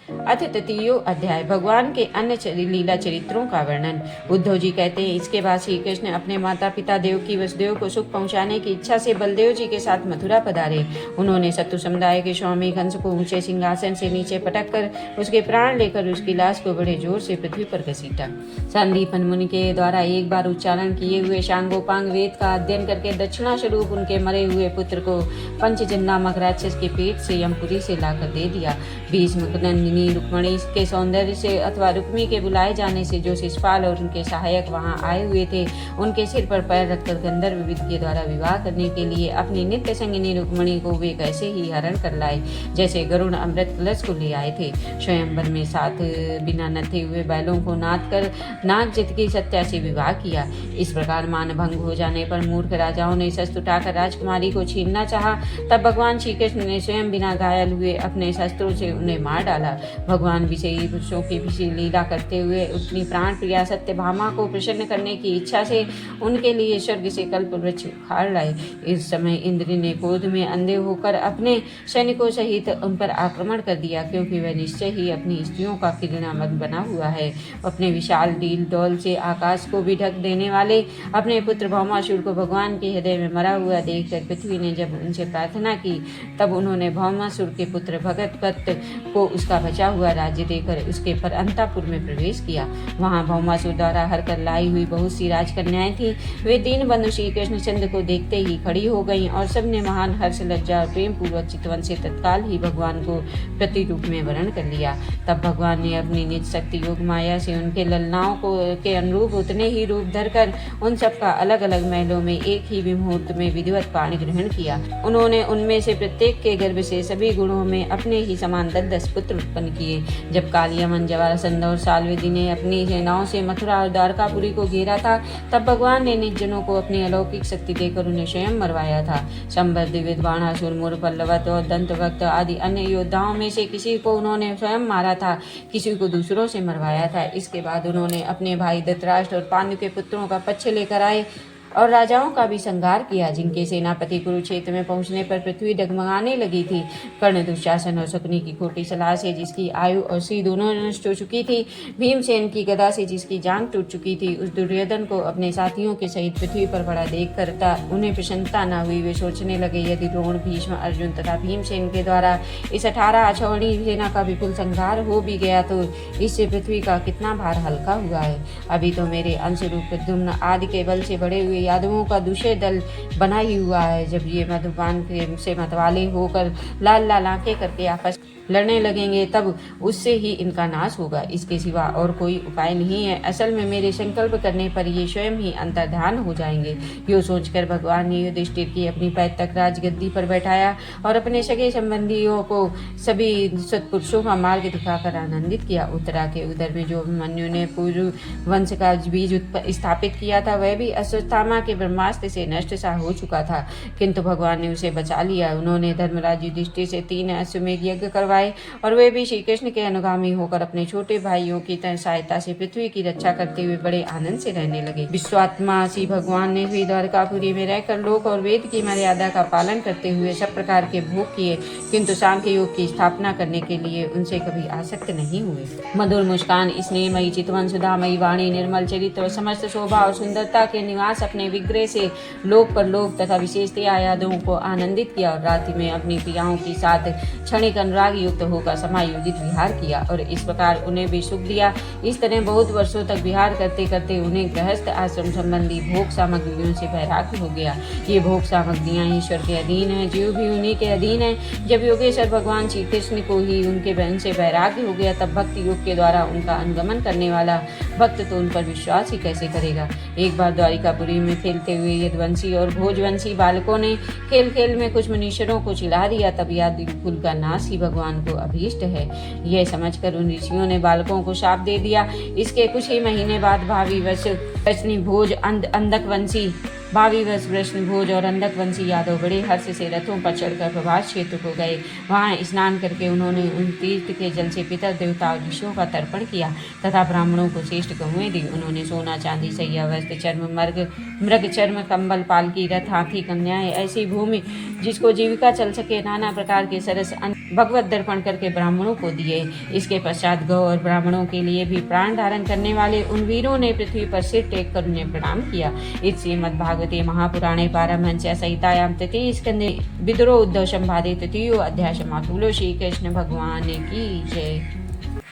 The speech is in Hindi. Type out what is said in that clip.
अथ तृतीयो अध्याय भगवान के अन्य लीला चरित्रों का वर्णन। उद्धव जी कहते हैं, इसके बाद श्री कृष्ण अपने माता पिता देवकी वसुदेव को सुख पहुंचाने की इच्छा से बलदेव जी के साथ मथुरा पधारे। उन्होंने शत्रु समुदाय के स्वामी कंस को ऊंचे सिंहासन से नीचे पटक कर उसके प्राण लेकर उसकी लाश को बड़े जोर से पृथ्वी पर घसीटा। संदीपन मुनि के द्वारा एक बार उच्चारण किए हुए सांगोपांग वेद का अध्ययन करके दक्षिणा स्वरूप उनके मरे हुए पुत्र को पंचजन नामक राक्षस के पेट से यमपुरी से लाकर दे दिया। भीष्म नंदिनी रुक्मणी के सौंदर्य से अथवा रुक्मी के बुलाए जाने से जो शिशुपाल और उनके सहायक वहां आए हुए थे, उनके सिर पर पैर रखकर गंधर्व विद के द्वारा विवाह करने के लिए अपनी नित्य संगिनी रुक्मणी को वे कैसे ही हरण कर लाए, जैसे गरुण अमृत कलश को ले आए थे। स्वयंवर में साथ बिना नथे हुए बैलों को नाद कर नाग जित की सत्या से विवाह किया। इस प्रकार मान भंग हो जाने पर मूर्ख राजाओं ने शस्त्र उठाकर राजकुमारी को छीनना चाहा। तब भगवान श्री कृष्ण ने स्वयं बिना घायल हुए अपने शस्त्रों से उन्हें मार डाला। भगवान विषयी पुरुषों की विषय लीला करते हुए अपनी प्राण प्रिया सत्यभामा को प्रसन्न करने की इच्छा से उनके लिए स्वर्ग से कल्प वृक्ष उखाड़ लाए। इस समय इंद्र ने क्रोध में अंधे होकर अपने सैनिकों सहित उन पर आक्रमण कर दिया, क्योंकि वह निश्चय ही अपनी स्त्रियों का किरणामत बना हुआ है। अपने विशाल डील डौल से आकाश को भी ढक देने वाले अपने पुत्र भौमासुर को भगवान के हृदय में मरा हुआ देखकर पृथ्वी ने जब उनसे प्रार्थना की, तब उन्होंने भौमासुर के पुत्र भगतपत को उसका बचा हुआ राज्य देकर उसके पर अंतापुर में प्रवेश किया। वहां भौमासुर द्वारा हर कर लाई हुई बहुत सी राजकन्याएं थी। वे दीन बंधु श्री कृष्णचंद्र को देखते ही खड़ी हो गईं और सबने महान हर्ष लज्जा और प्रेम पूर्वक चितवन से तत्काल ही भगवान को प्रति रूप में वर्ण कर लिया। तब भगवान ने अपनी निज शक्ति योग माया से उनके ललनाओं को के अनुरूप उतने ही रूप धरकर उन सबका अलग अलग महलों में एक ही मुहूर्त में विधिवत पाणी ग्रहण किया। उन्होंने उनमें से प्रत्येक के गर्भ से सभी गुणों में अपने ही समान 10 पुत्र उत्पन्न किए। जब कालियमन जरासंध और साल्वेदी ने अपनी सेनाओं से मथुरा और द्वारकापुरी को घेरा था, तब भगवान ने निज जनों को अपनी अलौकिक शक्ति देकर उन्हें स्वयं मरवाया था। संबर दिविद बाणासुर मुर पल्लवत और दंतभक्त आदि अन्य योद्धाओं में से किसी को उन्होंने स्वयं मारा था, किसी को दूसरों से मरवाया था। इसके बाद उन्होंने अपने भाई धृतराष्ट्र और पांडु के पुत्रों का पक्ष लेकर आए और राजाओं का भी संहार किया, जिनके सेनापति कुरुक्षेत्र में पहुंचने पर पृथ्वी डगमगाने लगी थी। कर्ण, दुशासन और शकुनी की खोटी सलाह से जिसकी आयु और श्री दोनों नष्ट हो चुकी थी, भीमसेन की गदा से जिसकी जांग टूट चुकी थी, उस दुर्योधन को अपने साथियों के सहित पृथ्वी पर पड़ा देखकर उन्हें प्रसन्नता न हुई। वे सोचने लगे, यदि द्रोण, भीष्म, अर्जुन तथा भीमसेन के द्वारा इस 18 अक्षौहिणी सेना का विपुल संहार हो भी गया तो इससे पृथ्वी का कितना भार हल्का हुआ है। अभी तो मेरे अंश रूप प्रद्युम्न आदि के बल से बड़े हुए यादवों का दूसरे दल बना ही हुआ है। जब ये मधुपान से मतवाले होकर लाल लाल आंखें करके आपस लड़ने लगेंगे, तब उससे ही इनका नाश होगा। इसके सिवा और कोई उपाय नहीं है। असल में मेरे संकल्प करने पर ये स्वयं ही अंतर्धान हो जाएंगे। यो सोचकर भगवान ने युधिष्ठिर की अपनी पैतृक राजगद्दी पर बैठाया और अपने सगे संबंधियों को सभी सत्पुरुषों का मार्ग दिखाकर आनंदित किया। उत्तरा के उदर में जो अभिमन्यु ने पूर्व वंश का बीज स्थापित किया था, वह भी अश्वत्थामा के ब्रह्मास्त्र से नष्ट सा हो चुका था, किंतु भगवान ने उसे बचा लिया। उन्होंने धर्मराज युधिष्ठिर से 3 अश्वमेध यज्ञ करवाए और वे भी श्री कृष्ण के अनुगामी होकर अपने छोटे भाइयों की सहायता से पृथ्वी की रक्षा करते हुए बड़े आनंद से रहने लगे। विश्वात्मा श्री भगवान ने भी द्वारकापुरी में रहकर लोक और वेद की मर्यादा का पालन करते हुए सब प्रकार के भोग किए, किंतु सांख्य योग की स्थापना करने के लिए उनसे कभी आसक्त नहीं हुए। मधुर मुस्कान, स्नेहमयी चितवन, सुधामयी वाणी, निर्मल चरित्र और समस्त शोभा और सुंदरता के निवास अपने विग्रह से लोक पर लोक तथा विशेषतया यादवों को आनंदित किया और रात्रि में अपनी प्रियाओं के साथ क्षणिक अनुराग युक्त होकर समायोजित विहार किया और इस प्रकार उन्हें भी सुख दिया। इस तरह बहुत वर्षों तक विहार करते करते उन्हें गृहस्थ आश्रम संबंधी भोग सामग्रियों से वैराग्य हो गया। ये भोग सामग्रियां ईश्वर के अधीन है, जीव भी उन्हीं के अधीन है। जब योगेश्वर भगवान श्री कृष्ण को ही उनके बहन से वैराग्य हो गया, तब भक्ति योग के द्वारा उनका अनुगमन करने वाला भक्त तो उन पर विश्वास ही कैसे करेगा। एक बार द्वारिकापुरी में खेलते हुए यदुवंशी और भोजवंशी बालकों ने खेल खेल में कुछ मनुष्यों को चिढ़ा दिया। तब यादव का नाश ही भगवान को अभीष्ट है, यह समझकर उन ऋषियों ने बालकों को शाप दे दिया। इसके कुछ ही महीने बाद भावी वश भोज अंधकवंशी 22 वर्ष कृष्ण भोज और अंधक वंशी यादव बड़े हर्ष से रथों पर चढ़कर प्रभास क्षेत्र को गए। वहां स्नान करके उन्होंने उन तीर्थ के जल से पितर देवता और ऋषियों का तर्पण किया तथा ब्राह्मणों को श्रेष्ठ गौएं दी। उन्होंने सोना चांदी सैया वस्त्र चर्म मृग चर्म कंबल पालकी रथ हाथी कन्याएं ऐसी भूमि जिसको जीविका चल सके नाना प्रकार के सरस भगवत दर्पण करके ब्राह्मणों को दिए। इसके पश्चात गौ और ब्राह्मणों के लिए भी प्राण धारण करने वाले उन वीरों ने पृथ्वी पर सिर टेक कर उन्हें प्रणाम किया। इस श्रीमद्भागवते महापुराणे पारमहंस्या संहितायां तृतीय स्कंदे विदुरो उद्धव संवादे तृतीयो अध्याय समाप्त। श्री कृष्ण भगवान की जय।